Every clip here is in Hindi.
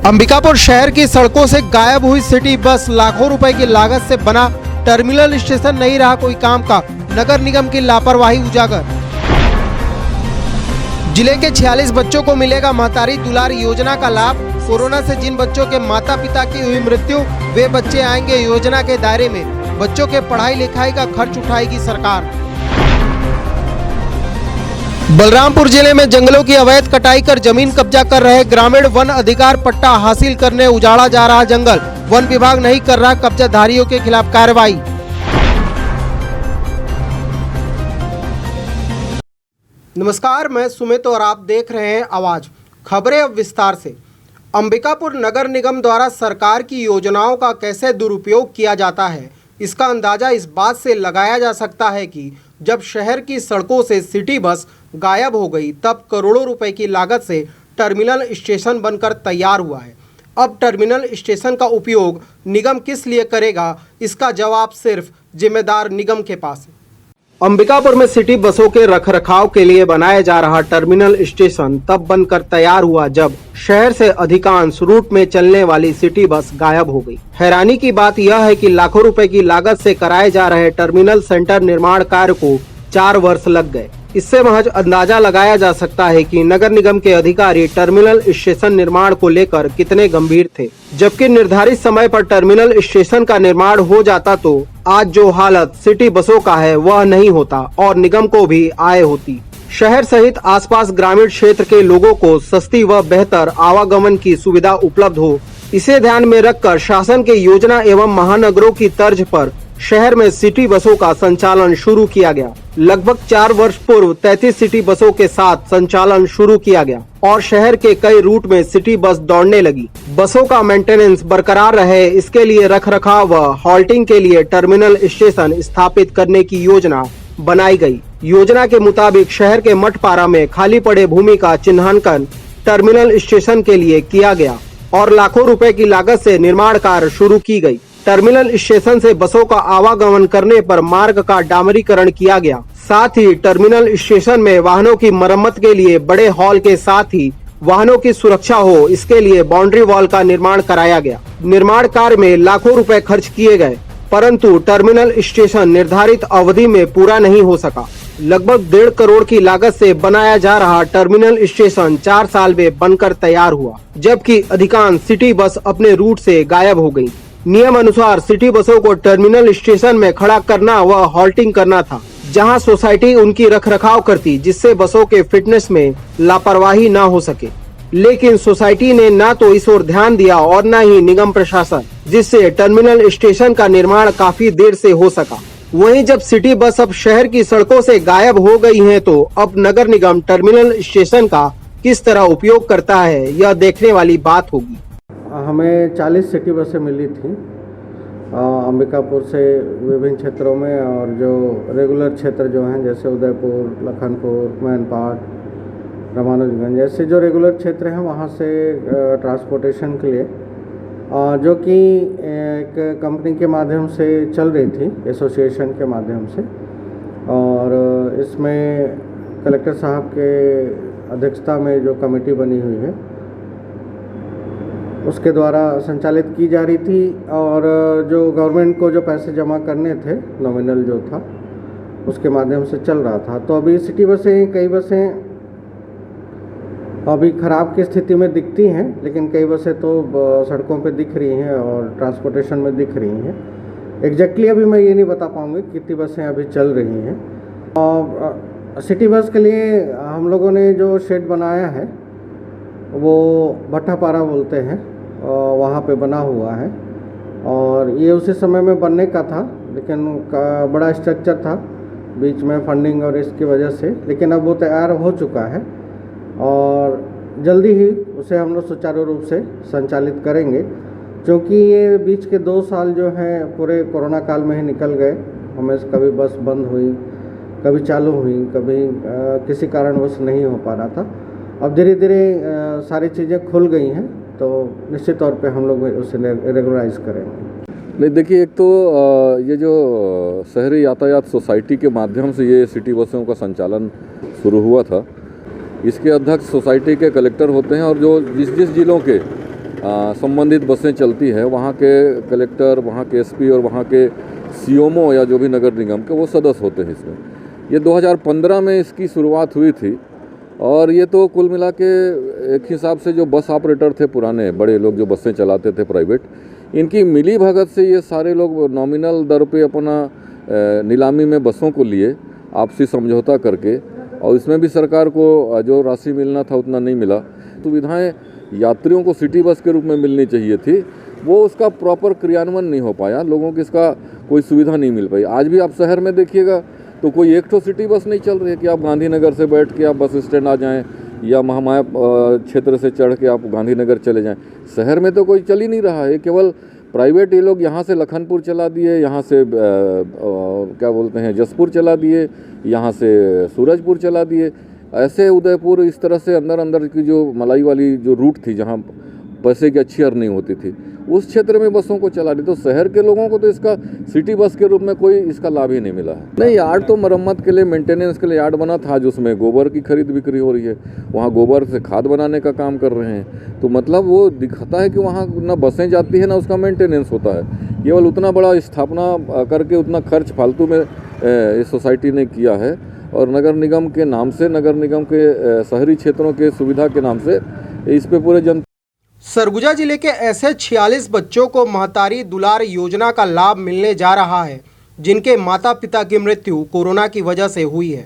अंबिकापुर शहर की सड़कों से गायब हुई सिटी बस, लाखों रुपए की लागत से बना टर्मिनल स्टेशन नहीं रहा कोई काम का, नगर निगम की लापरवाही उजागर। जिले के 46 बच्चों को मिलेगा महतारी दुलार योजना का लाभ। कोरोना से जिन बच्चों के माता पिता की हुई मृत्यु, वे बच्चे आएंगे योजना के दायरे में। बच्चों के पढ़ाई लिखाई का खर्च उठाएगी सरकार। बलरामपुर जिले में जंगलों की अवैध कटाई कर जमीन कब्जा कर रहे ग्रामीण वन अधिकार पट्टा हासिल करने उजाड़ा जा रहा जंगल। वन विभाग नहीं कर रहा कब्जाधारियों के खिलाफ कार्रवाई। नमस्कार, मैं सुमित और आप देख रहे हैं आवाज। खबरें अब विस्तार से। अंबिकापुर नगर निगम द्वारा सरकार की योजनाओं का कैसे दुरुपयोग किया जाता है, इसका अंदाजा इस बात से लगाया जा सकता है कि जब शहर की सड़कों से सिटी बस गायब हो गई, तब करोड़ों रुपए की लागत से टर्मिनल स्टेशन बनकर तैयार हुआ है। अब टर्मिनल स्टेशन का उपयोग निगम किस लिए करेगा, इसका जवाब सिर्फ जिम्मेदार निगम के पास है। अंबिकापुर में सिटी बसों के रखरखाव के लिए बनाया जा रहा टर्मिनल स्टेशन तब बनकर तैयार हुआ जब शहर से अधिकांश रूट में चलने वाली सिटी बस गायब हो गई। हैरानी की बात यह है कि लाखों रुपए की लागत से कराए जा रहे टर्मिनल सेंटर निर्माण कार्य को 4 वर्ष लग गए। इससे महज अंदाजा लगाया जा सकता है कि नगर निगम के अधिकारी टर्मिनल स्टेशन निर्माण को लेकर कितने गंभीर थे। जबकि निर्धारित समय पर टर्मिनल स्टेशन का निर्माण हो जाता तो आज जो हालत सिटी बसों का है वह नहीं होता और निगम को भी आय होती। शहर सहित आसपास ग्रामीण क्षेत्र के लोगों को सस्ती व बेहतर आवागमन की सुविधा उपलब्ध हो, इसे ध्यान में रखकर शासन के योजना एवं महानगरों की तर्ज पर शहर में सिटी बसों का संचालन शुरू किया गया। लगभग 4 वर्ष पूर्व 33 सिटी बसों के साथ संचालन शुरू किया गया और शहर के कई रूट में सिटी बस दौड़ने लगी। बसों का मेंटेनेंस बरकरार रहे, इसके लिए रखरखाव व हॉल्टिंग के लिए टर्मिनल स्टेशन स्थापित करने की योजना बनाई गई। योजना के मुताबिक शहर के मठपारा में खाली पड़े भूमि का चिन्हांकन टर्मिनल स्टेशन के लिए किया गया और लाखों रुपए की लागत से निर्माण कार्य शुरू की गई। टर्मिनल स्टेशन से बसों का आवागमन करने पर मार्ग का डामरीकरण किया गया। साथ ही टर्मिनल स्टेशन में वाहनों की मरम्मत के लिए बड़े हॉल के साथ ही वाहनों की सुरक्षा हो, इसके लिए बाउंड्री वॉल का निर्माण कराया गया। निर्माण कार्य में लाखों रुपए खर्च किए गए, परंतु टर्मिनल स्टेशन निर्धारित अवधि में पूरा नहीं हो सका। लगभग 1.5 करोड़ की लागत से बनाया जा रहा टर्मिनल स्टेशन 4 साल में बनकर तैयार हुआ, जबकि अधिकांश सिटी बस अपने रूट से गायब हो गयी। नियम अनुसार सिटी बसों को टर्मिनल स्टेशन में खड़ा करना व हॉल्टिंग करना था, जहां सोसाइटी उनकी रखरखाव करती, जिससे बसों के फिटनेस में लापरवाही न हो सके। लेकिन सोसाइटी ने न तो इस ओर ध्यान दिया और न ही निगम प्रशासन, जिससे टर्मिनल स्टेशन का निर्माण काफी देर से हो सका। वहीं जब सिटी बस अब शहर की सड़कों से गायब हो गई हैं, तो अब नगर निगम टर्मिनल स्टेशन का किस तरह उपयोग करता है, यह देखने वाली बात होगी। हमें 40 सिटी बसें मिली थी अंबिकापुर से विभिन्न क्षेत्रों में, और जो रेगुलर क्षेत्र जो हैं जैसे उदयपुर, लखनपुर, मैनपाट, रामानुजगंज जैसे जो रेगुलर क्षेत्र हैं वहाँ से ट्रांसपोर्टेशन के लिए, जो कि एक कंपनी के माध्यम से चल रही थी, एसोसिएशन के माध्यम से। और इसमें कलेक्टर साहब के अध्यक्षता में जो कमेटी बनी हुई है उसके द्वारा संचालित की जा रही थी, और जो गवर्नमेंट को जो पैसे जमा करने थे, नॉमिनल जो था, उसके माध्यम से चल रहा था। तो अभी सिटी बसें, कई बसें अभी ख़राब की स्थिति में दिखती हैं, लेकिन कई बसें तो सड़कों पे दिख रही हैं और ट्रांसपोर्टेशन में दिख रही हैं। एग्जैक्टली अभी मैं ये नहीं बता पाऊँगी कितनी बसें अभी चल रही हैं। और सिटी बस के लिए हम लोगों ने जो शेड बनाया है वो भट्टापारा बोलते हैं, वहाँ पे बना हुआ है, और ये उसी समय में बनने का था, लेकिन बड़ा स्ट्रक्चर था, बीच में फंडिंग और इसकी वजह से, लेकिन अब वो तैयार हो चुका है और जल्दी ही उसे हम लोग सुचारू रूप से संचालित करेंगे। क्योंकि ये बीच के 2 साल जो हैं पूरे कोरोना काल में ही निकल गए। हमें कभी बस बंद हुई, कभी चालू हुई, कभी किसी कारणवश नहीं हो पा रहा था। अब धीरे धीरे सारी चीज़ें खुल गई हैं, तो निश्चित तौर पे हम लोग उसे रेगुलराइज करेंगे। नहीं, देखिए, एक तो ये जो शहरी यातायात सोसाइटी के माध्यम से ये सिटी बसों का संचालन शुरू हुआ था, इसके अध्यक्ष सोसाइटी के कलेक्टर होते हैं, और जो जिस जिस जिलों के संबंधित बसें चलती हैं, वहाँ के कलेक्टर, वहाँ के एसपी और वहाँ के सीएमओ या जो भी नगर निगम के वो सदस्य होते हैं इसमें। ये 2015 में इसकी शुरुआत हुई थी और ये तो कुल मिला के एक हिसाब से जो बस ऑपरेटर थे पुराने बड़े लोग जो बसें चलाते थे प्राइवेट, इनकी मिली भगत से ये सारे लोग नॉमिनल दर पे अपना नीलामी में बसों को लिए आपसी समझौता करके, और इसमें भी सरकार को जो राशि मिलना था उतना नहीं मिला। सुविधाएं यात्रियों को सिटी बस के रूप में मिलनी चाहिए थी, वो उसका प्रॉपर क्रियान्वयन नहीं हो पाया, लोगों को इसका कोई सुविधा नहीं मिल पाई। आज भी आप शहर में देखिएगा तो कोई एक तो सिटी बस नहीं चल रही है कि आप गांधीनगर से बैठ के आप बस स्टैंड आ जाएं या महामाया क्षेत्र से चढ़ के आप गांधीनगर चले जाएं। शहर में तो कोई चल ही नहीं रहा है, केवल प्राइवेट ये लोग यहाँ से लखनपुर चला दिए, यहाँ से क्या बोलते हैं जसपुर चला दिए, यहाँ से सूरजपुर चला दिए, ऐसे उदयपुर, इस तरह से अंदर अंदर की जो मलाई वाली जो रूट थी जहाँ पैसे की अच्छी अर्निंग होती थी उस क्षेत्र में बसों को चला दी। तो शहर के लोगों को तो इसका सिटी बस के रूप में कोई इसका लाभ ही नहीं मिला है। नहीं, यार्ड तो मरम्मत के लिए, मेंटेनेंस के लिए यार्ड बना था, जिसमें गोबर की खरीद बिक्री हो रही है, वहाँ गोबर से खाद बनाने का काम कर रहे हैं। तो मतलब वो दिखाता है कि वहाँ ना बसें जाती है ना उसका मेंटेनेंस होता है। केवल उतना बड़ा स्थापना करके उतना खर्च फालतू में इस सोसाइटी ने किया है और नगर निगम के नाम से, नगर निगम के शहरी क्षेत्रों के सुविधा के नाम से इस पे पूरे जनता। सरगुजा जिले के ऐसे 46 बच्चों को महतारी दुलार योजना का लाभ मिलने जा रहा है जिनके माता पिता की मृत्यु कोरोना की वजह से हुई है।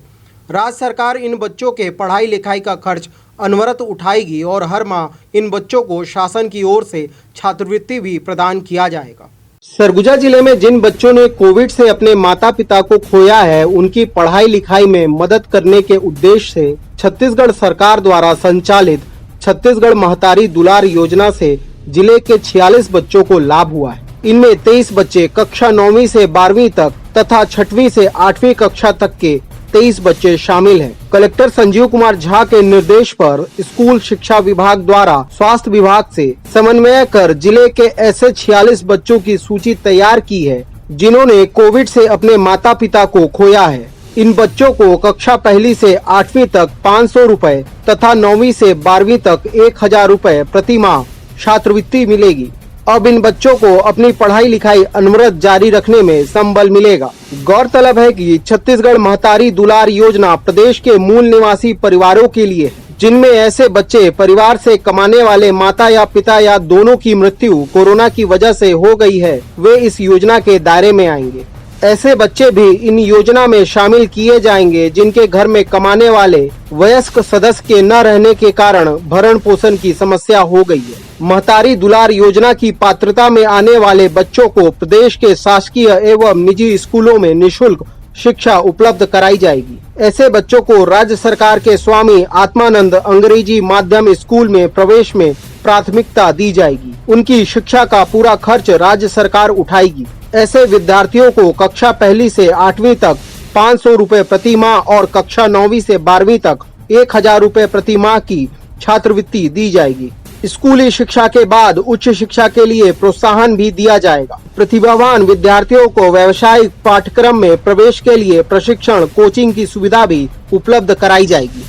राज्य सरकार इन बच्चों के पढ़ाई लिखाई का खर्च अनवरत उठाएगी और हर माह इन बच्चों को शासन की ओर से छात्रवृत्ति भी प्रदान किया जाएगा। सरगुजा जिले में जिन बच्चों ने कोविड से अपने माता पिता को खोया है, उनकी पढ़ाई लिखाई में मदद करने के उद्देश्य से छत्तीसगढ़ सरकार द्वारा संचालित छत्तीसगढ़ महतारी दुलार योजना से जिले के 46 बच्चों को लाभ हुआ है। इनमें 23 बच्चे कक्षा 9वीं से 12वीं तक तथा 6वीं से 8वीं कक्षा तक के 23 बच्चे शामिल हैं। कलेक्टर संजीव कुमार झा के निर्देश पर स्कूल शिक्षा विभाग द्वारा स्वास्थ्य विभाग से समन्वय कर जिले के ऐसे 46 बच्चों की सूची तैयार की है जिन्होंने कोविड से अपने माता पिता को खोया है। इन बच्चों को कक्षा 1 से 8वीं तक 500 रुपए तथा 9वीं से 12वीं तक 1000 रुपए प्रति माह छात्रवृत्ति मिलेगी। अब इन बच्चों को अपनी पढ़ाई लिखाई अनवरत जारी रखने में संबल मिलेगा। गौरतलब है कि छत्तीसगढ़ महतारी दुलार योजना प्रदेश के मूल निवासी परिवारों के लिए है जिनमें ऐसे बच्चे परिवार से कमाने वाले माता या पिता या दोनों की मृत्यु कोरोना की वजह से हो गई है, वे इस योजना के दायरे में आएंगे। ऐसे बच्चे भी इन योजना में शामिल किए जाएंगे जिनके घर में कमाने वाले वयस्क सदस्य के न रहने के कारण भरण पोषण की समस्या हो गई है। महतारी दुलार योजना की पात्रता में आने वाले बच्चों को प्रदेश के शासकीय एवं निजी स्कूलों में निःशुल्क शिक्षा उपलब्ध कराई जाएगी। ऐसे बच्चों को राज्य सरकार के स्वामी आत्मानंद अंग्रेजी माध्यम स्कूल में प्रवेश में प्राथमिकता दी जाएगी। उनकी शिक्षा का पूरा खर्च राज्य सरकार उठाएगी। ऐसे विद्यार्थियों को कक्षा 1 से 8वीं तक 500 रुपए प्रति माह और कक्षा 9वीं से 12वीं तक 1000 रुपए प्रति माह की छात्रवृत्ति दी जाएगी। स्कूली शिक्षा के बाद उच्च शिक्षा के लिए प्रोत्साहन भी दिया जाएगा। प्रतिभावान विद्यार्थियों को व्यावसायिक पाठ्यक्रम में प्रवेश के लिए प्रशिक्षण कोचिंग की सुविधा भी उपलब्ध कराई जाएगी।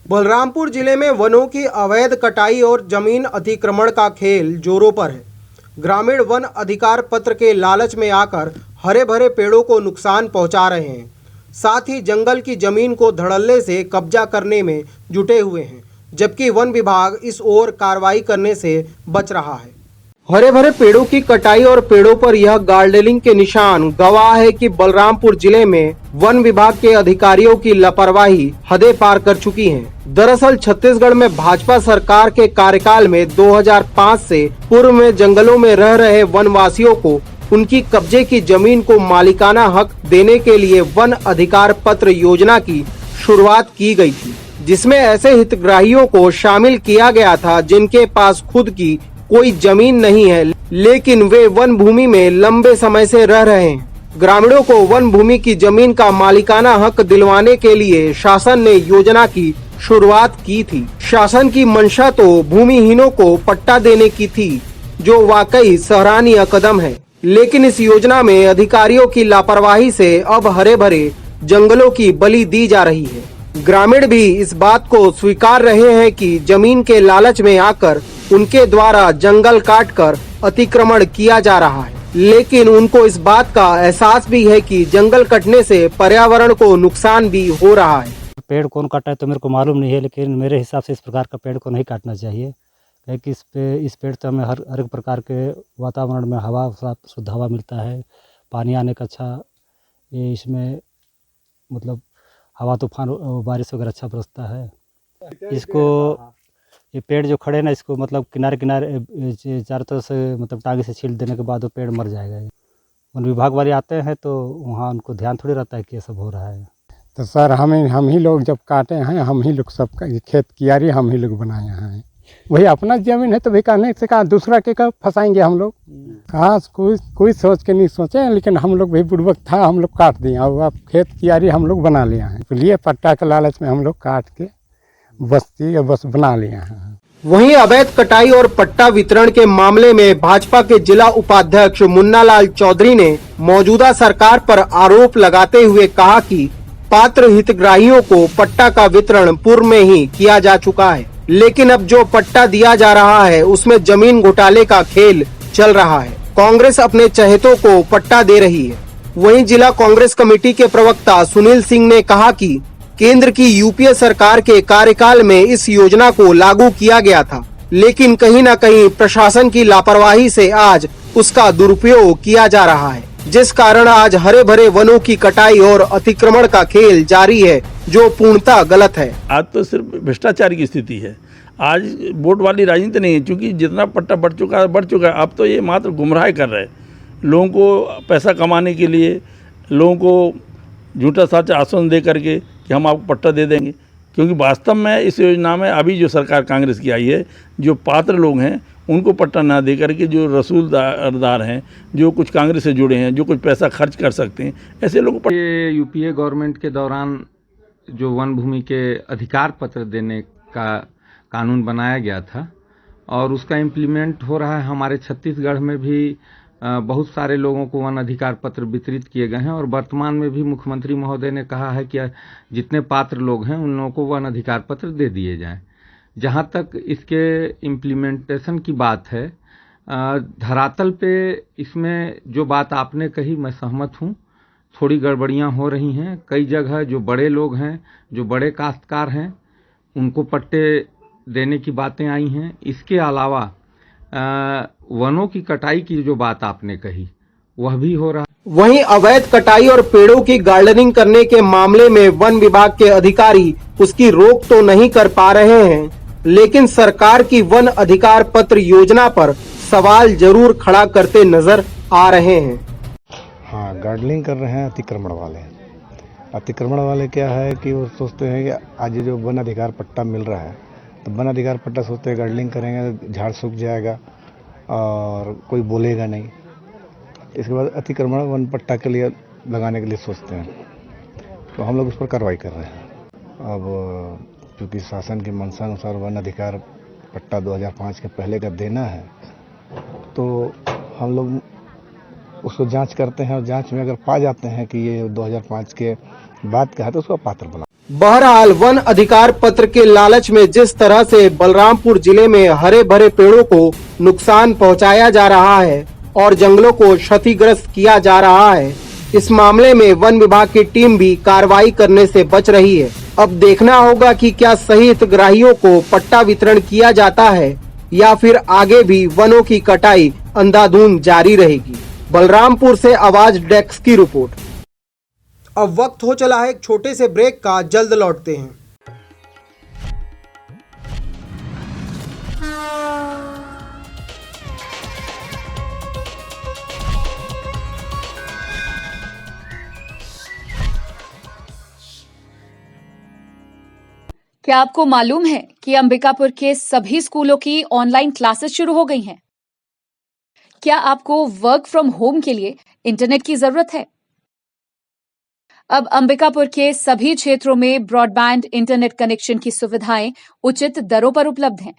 बलरामपुर जिले में वनों की अवैध कटाई और जमीन अतिक्रमण का खेल जोरों पर है। ग्रामीण वन अधिकार पत्र के लालच में आकर हरे भरे पेड़ों को नुकसान पहुंचा रहे हैं, साथ ही जंगल की जमीन को धड़ल्ले से कब्जा करने में जुटे हुए हैं, जबकि वन विभाग इस ओर कार्रवाई करने से बच रहा है। हरे भरे पेड़ों की कटाई और पेड़ों पर यह गार्डनिंग के निशान गवाह है कि बलरामपुर जिले में वन विभाग के अधिकारियों की लापरवाही हदें पार कर चुकी हैं। दरअसल छत्तीसगढ़ में भाजपा सरकार के कार्यकाल में 2005 से पूर्व में जंगलों में रह रहे वनवासियों को उनकी कब्जे की जमीन को मालिकाना हक देने के लिए वन अधिकार पत्र योजना की शुरुआत की गई थी, जिसमें ऐसे हितग्राहियों को शामिल किया गया था जिनके पास खुद की कोई जमीन नहीं है, लेकिन वे वन भूमि में लंबे समय से रह रहे हैं। ग्रामीणों को वन भूमि की जमीन का मालिकाना हक दिलवाने के लिए शासन ने योजना की शुरुआत की थी। शासन की मंशा तो भूमिहीनों को पट्टा देने की थी, जो वाकई सराहनीय कदम है, लेकिन इस योजना में अधिकारियों की लापरवाही से अब हरे भरे जंगलों की बलि दी जा रही है। ग्रामीण भी इस बात को स्वीकार रहे हैं कि जमीन के लालच में आकर उनके द्वारा जंगल काटकर अतिक्रमण किया जा रहा है, लेकिन उनको इस बात का एहसास भी है कि जंगल कटने से पर्यावरण को नुकसान भी हो रहा है। पेड़ कौन काटा है तो मेरे को मालूम नहीं है, लेकिन मेरे हिसाब से इस प्रकार का पेड़ को नहीं काटना चाहिए, क्योंकि इस पेड़ से हमें हर एक प्रकार के वातावरण में हवा, शुद्ध हवा मिलता है, पानी आने का अच्छा, ये इसमें मतलब हवा तूफान बारिश वगैरह अच्छा बरसता है। इसको ये पेड़ जो खड़े ना, इसको मतलब किनारे किनारे चारों तरफ से मतलब टांगे से छील देने के बाद वो पेड़ मर जाएगा। वन विभाग वाले आते हैं तो वहाँ उनको ध्यान थोड़ी रहता है कि ये सब हो रहा है। तो सर हम ही लोग जब काटे हैं, हम ही लोग सबका खेत कियारी हम ही लोग बनाए हैं। वही अपना जमीन है तो भी कहने से कहा दूसरा के कब फंसाएंगे हम लोग। कहा कोई सोच के नहीं सोचे, लेकिन हम लोग भी बुड़बक था, हम लोग काट दिए और अब खेत कियारी हम लोग बना लिया है। तो लिए पट्टा के लालच में हम लोग काट के बस्ती या बस बना लिया है। वहीं अवैध कटाई और पट्टा वितरण के मामले में भाजपा के जिला उपाध्यक्ष मुन्नालाल चौधरी ने मौजूदा सरकार पर आरोप लगाते हुए कहा कि पात्र हितग्राहियों को पट्टा का वितरण पूर्व में ही किया जा चुका है, लेकिन अब जो पट्टा दिया जा रहा है उसमें जमीन घोटाले का खेल चल रहा है। कांग्रेस अपने चहेतों को पट्टा दे रही है। वहीं जिला कांग्रेस कमेटी के प्रवक्ता सुनील सिंह ने कहा कि केंद्र की यूपीए सरकार के कार्यकाल में इस योजना को लागू किया गया था, लेकिन कहीं न कहीं प्रशासन की लापरवाही से आज उसका दुरुपयोग किया जा रहा है, जिस कारण आज हरे भरे वनों की कटाई और अतिक्रमण का खेल जारी है, जो पूर्णतः गलत है। आज तो सिर्फ भ्रष्टाचार की स्थिति है, आज वोट वाली राजनीति नहीं है, क्योंकि जितना पट्टा बढ़ चुका है। अब तो ये मात्र गुमराह कर रहे हैं लोगों को, पैसा कमाने के लिए लोगों को झूठा साचा आश्वासन दे करके कि हम आपको पट्टा दे देंगे, क्योंकि वास्तव में इस योजना में अभी जो सरकार कांग्रेस की आई है, जो पात्र लोग हैं उनको पट्टा ना दे करके, जो रसूलदार हैं, जो कुछ कांग्रेस से जुड़े हैं, जो कुछ पैसा खर्च कर सकते हैं, ऐसे लोगों को यूपीए गवर्नमेंट के दौरान जो वन भूमि के अधिकार पत्र देने का कानून बनाया गया था और उसका इम्प्लीमेंट हो रहा है। हमारे छत्तीसगढ़ में भी बहुत सारे लोगों को वन अधिकार पत्र वितरित किए गए हैं और वर्तमान में भी मुख्यमंत्री महोदय ने कहा है कि जितने पात्र लोग हैं उन लोगों को वन अधिकार पत्र दे दिए जाएं। जहां तक इसके इम्प्लीमेंटेशन की बात है, धरातल पे इसमें जो बात आपने कही मैं सहमत हूं, थोड़ी गड़बड़ियां हो रही हैं। कई जगह जो बड़े लोग हैं, जो बड़े काश्तकार हैं, उनको पट्टे देने की बातें आई हैं। इसके अलावा वनों की कटाई की जो बात आपने कही वह भी हो रहा है। वहीं अवैध कटाई और पेड़ों की गार्डनिंग करने के मामले में वन विभाग के अधिकारी उसकी रोक तो नहीं कर पा रहे हैं, लेकिन सरकार की वन अधिकार पत्र योजना पर सवाल जरूर खड़ा करते नजर आ रहे हैं। हाँ, गार्डनिंग कर रहे हैं अतिक्रमण वाले। अतिक्रमण वाले क्या है कि वो सोचते हैं कि आज जो वन अधिकार पट्टा मिल रहा है तो वन अधिकार पट्टा सोचते हैं गार्डनिंग करेंगे झाड़ सूख जाएगा और कोई बोलेगा नहीं। इसके बाद अतिक्रमण वन पट्टा के लिए लगाने के लिए सोचते हैं, तो हम लोग उस पर कार्रवाई कर रहे हैं। अब क्योंकि शासन की मंशा अनुसार वन अधिकार पट्टा 2005 के पहले का देना है, तो हम लोग उसको जांच करते हैं और जांच में अगर पा जाते हैं कि ये 2005 के बाद का है तो उसको पात्र बना। बहरहाल वन अधिकार पत्र के लालच में जिस तरह से बलरामपुर जिले में हरे भरे पेड़ों को नुकसान पहुंचाया जा रहा है और जंगलों को क्षतिग्रस्त किया जा रहा है, इस मामले में वन विभाग की टीम भी कार्रवाई करने से बच रही है। अब देखना होगा कि क्या सही हितग्राहियों को पट्टा वितरण किया जाता है या फिर आगे भी वनों की कटाई अंधाधुंध जारी रहेगी। बलरामपुर से आवाज डेस्क की रिपोर्ट। अब वक्त हो चला है एक छोटे से ब्रेक का, जल्द लौटते हैं। क्या आपको मालूम है कि अंबिकापुर के सभी स्कूलों की ऑनलाइन क्लासेस शुरू हो गई हैं? क्या आपको वर्क फ्रॉम होम के लिए इंटरनेट की जरूरत है? अब अंबिकापुर के सभी क्षेत्रों में ब्रॉडबैंड इंटरनेट कनेक्शन की सुविधाएं उचित दरों पर उपलब्ध हैं।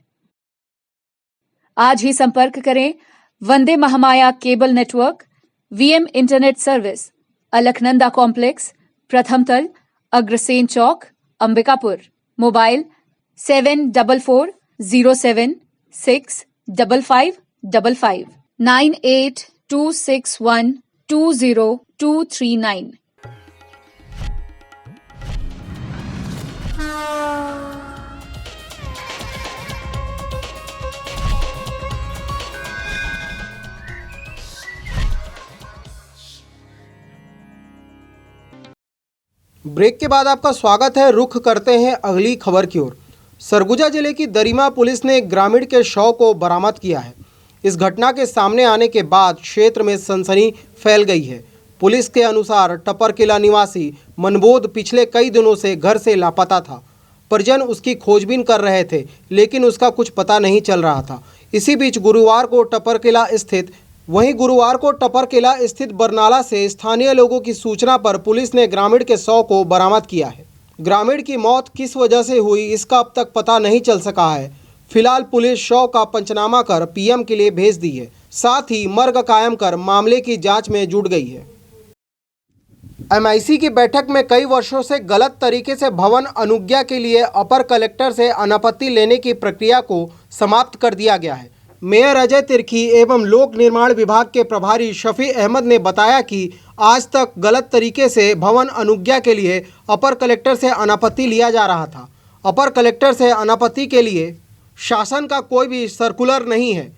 आज ही संपर्क करें Vande Mahamaya cable network, VM internet service, Alaknanda complex, प्रथम तल, अग्रसेन चौक, अंबिकापुर। मोबाइल 744071 98261555 9826120239। ब्रेक के बाद आपका स्वागत है। रुख करते हैं अगली खबर की ओर। सरगुजा जिले की दरिमा पुलिस ने एक ग्रामीण के शव को बरामद किया है। इस घटना के सामने आने के बाद क्षेत्र में सनसनी फैल गई है। पुलिस के अनुसार टपर किला निवासी मनबोध पिछले कई दिनों से घर से लापता था। परिजन उसकी खोजबीन कर रहे थे, लेकिन उसका कुछ पता नहीं चल रहा था। इसी बीच गुरुवार को टपर किला स्थित बरनाला से स्थानीय लोगों की सूचना पर पुलिस ने ग्रामीण के शव को बरामद किया है। ग्रामीण की मौत किस वजह से हुई, इसका अब तक पता नहीं चल सका है। फिलहाल पुलिस शव का पंचनामा कर पीएम के लिए भेज दी है। साथ ही मर्ग कायम कर मामले की जांच में जुट गई है। एमआईसी की बैठक में कई वर्षों से गलत तरीके से भवन अनुज्ञा के लिए अपर कलेक्टर से अनापत्ति लेने की प्रक्रिया को समाप्त कर दिया गया है। मेयर अजय तिर्की एवं लोक निर्माण विभाग के प्रभारी शफी अहमद ने बताया कि आज तक गलत तरीके से भवन अनुज्ञा के लिए अपर कलेक्टर से अनापत्ति लिया जा रहा था। अपर कलेक्टर से अनापत्ति के लिए शासन का कोई भी सर्कुलर नहीं है।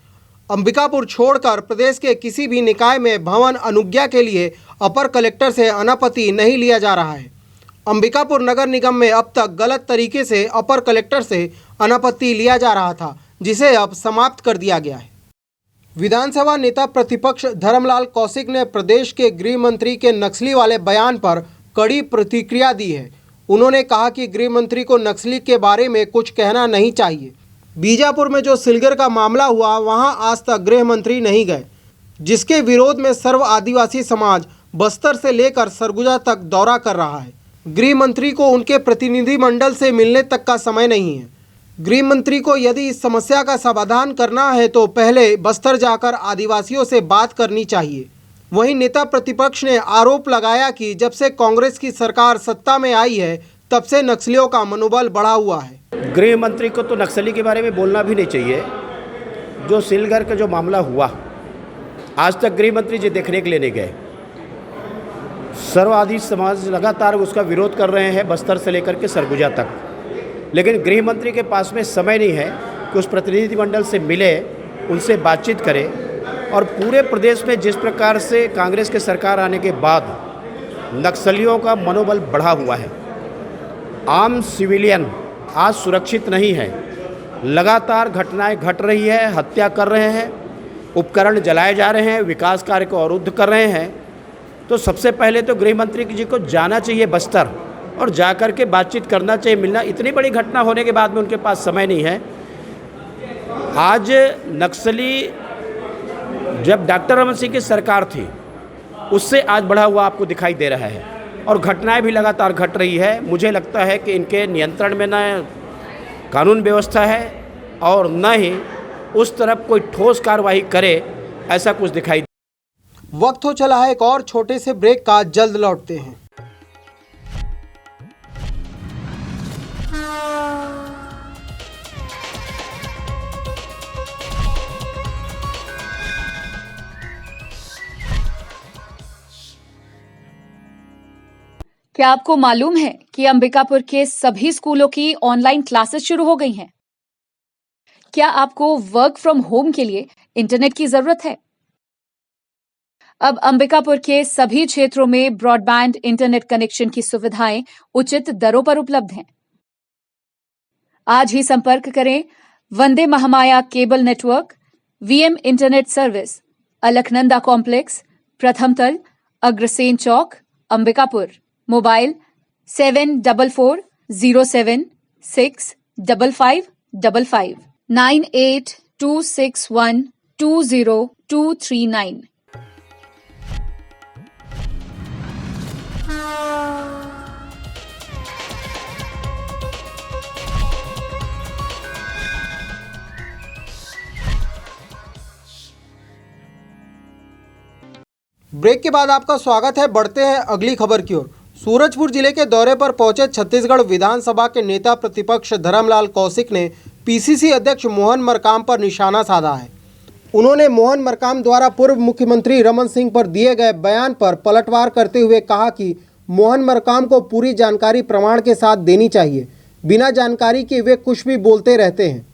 अंबिकापुर छोड़कर प्रदेश के किसी भी निकाय में भवन अनुज्ञा के लिए अपर कलेक्टर से अनापत्ति नहीं लिया जा रहा है। अंबिकापुर नगर निगम में अब तक गलत तरीके से अपर कलेक्टर से अनापत्ति लिया जा रहा था, जिसे अब समाप्त कर दिया गया है। विधानसभा नेता प्रतिपक्ष धर्मलाल कौशिक ने प्रदेश के गृह मंत्री के नक्सली वाले बयान पर कड़ी प्रतिक्रिया दी है। उन्होंने कहा कि गृह मंत्री को नक्सली के बारे में कुछ कहना नहीं चाहिए। बीजापुर में जो सिलगर का मामला हुआ, वहां आज तक गृह मंत्री नहीं गए, जिसके विरोध में सर्व आदिवासी समाज बस्तर से लेकर सरगुजा तक दौरा कर रहा है। गृह मंत्री को उनके प्रतिनिधिमंडल से मिलने तक का समय नहीं है। गृह मंत्री को यदि इस समस्या का समाधान करना है तो पहले बस्तर जाकर आदिवासियों से बात करनी चाहिए। वहीं नेता प्रतिपक्ष ने आरोप लगाया कि जब से कांग्रेस की सरकार सत्ता में आई है, तब से नक्सलियों का मनोबल बढ़ा हुआ है। गृह मंत्री को तो नक्सली के बारे में बोलना भी नहीं चाहिए। जो सिलगर का जो मामला हुआ, आज तक गृह मंत्री जी देखने के लिए नहीं गए। सर्वआदि समाज लगातार उसका विरोध कर रहे हैं, बस्तर से लेकर के सरगुजा तक। लेकिन गृह मंत्री के पास में समय नहीं है कि उस प्रतिनिधिमंडल से मिले, उनसे बातचीत करें। और पूरे प्रदेश में जिस प्रकार से कांग्रेस की सरकार आने के बाद नक्सलियों का मनोबल बढ़ा हुआ है, आम सिविलियन आज सुरक्षित नहीं है। लगातार घटनाएं घट रही है, हत्या कर रहे हैं, उपकरण जलाए जा रहे हैं, विकास कार्य को अवरुद्ध कर रहे हैं। तो सबसे पहले तो गृह मंत्री जी को जाना चाहिए बस्तर और जाकर के बातचीत करना चाहिए, मिलना। इतनी बड़ी घटना होने के बाद में उनके पास समय नहीं है। आज नक्सली जब डॉक्टर रमन सिंह की सरकार थी, उससे आज बढ़ा हुआ आपको दिखाई दे रहा है और घटनाएं भी लगातार घट रही है। मुझे लगता है कि इनके नियंत्रण में न कानून व्यवस्था है और न ही उस तरफ कोई ठोस कार्रवाई करे, ऐसा कुछ दिखाई। वक्त हो चला है एक और छोटे से ब्रेक का, जल्द लौटते हैं। क्या आपको मालूम है कि अंबिकापुर के सभी स्कूलों की ऑनलाइन क्लासेस शुरू हो गई हैं? क्या आपको वर्क फ्रॉम होम के लिए इंटरनेट की जरूरत है? अब अंबिकापुर के सभी क्षेत्रों में ब्रॉडबैंड इंटरनेट कनेक्शन की सुविधाएं उचित दरों पर उपलब्ध हैं। आज ही संपर्क करें Vande Mahamaya cable network, VM internet service, Alaknanda complex, प्रथम तल, अग्रसेन चौक, अंबिकापुर। मोबाइल 7440765555 9826120239। ब्रेक के बाद आपका स्वागत है। बढ़ते हैं अगली खबर की ओर। सूरजपुर जिले के दौरे पर पहुंचे छत्तीसगढ़ विधानसभा के नेता प्रतिपक्ष धर्मलाल कौशिक ने पीसीसी अध्यक्ष मोहन मरकाम पर निशाना साधा है। उन्होंने मोहन मरकाम द्वारा पूर्व मुख्यमंत्री रमन सिंह पर दिए गए बयान पर पलटवार करते हुए कहा कि मोहन मरकाम को पूरी जानकारी प्रमाण के साथ देनी चाहिए, बिना जानकारी के वे कुछ भी बोलते रहते हैं।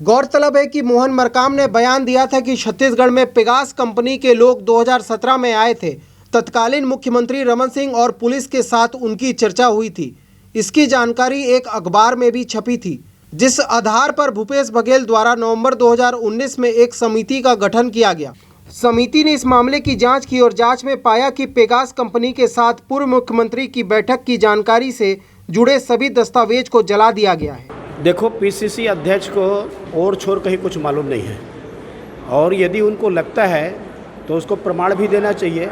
गौरतलब है कि मोहन मरकाम ने बयान दिया था कि छत्तीसगढ़ में पेगास कंपनी के लोग 2017 में आए थे। तत्कालीन मुख्यमंत्री रमन सिंह और पुलिस के साथ उनकी चर्चा हुई थी। इसकी जानकारी एक अखबार में भी छपी थी, जिस आधार पर भूपेश बघेल द्वारा नवंबर 2019 में एक समिति का गठन किया गया। समिति ने इस मामले की जांच की और जांच में पाया कि पेगास कंपनी के साथ पूर्व मुख्यमंत्री की बैठक की जानकारी से जुड़े सभी दस्तावेज को जला दिया गया है। देखो, पीसीसी अध्यक्ष को और छोर कहीं कुछ मालूम नहीं है, और यदि उनको लगता है तो उसको प्रमाण भी देना चाहिए।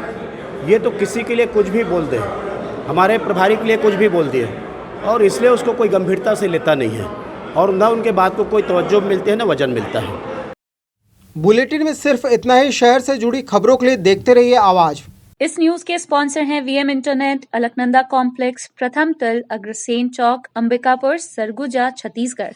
ये तो किसी के लिए कुछ भी बोल दे, हमारे प्रभारी के लिए कुछ भी बोल दिए, और इसलिए उसको कोई गंभीरता से लेता नहीं है, और ना उनके बात को कोई तवज्जो मिलती है ना वजन मिलता है। बुलेटिन में सिर्फ इतना ही। शहर से जुड़ी खबरों के लिए देखते रहिए आवाज। इस न्यूज के स्पॉन्सर हैं वीएम इंटरनेट, अलकनंदा कॉम्प्लेक्स, प्रथम तल, अग्रसेन चौक, अंबिकापुर, सरगुजा, छत्तीसगढ़।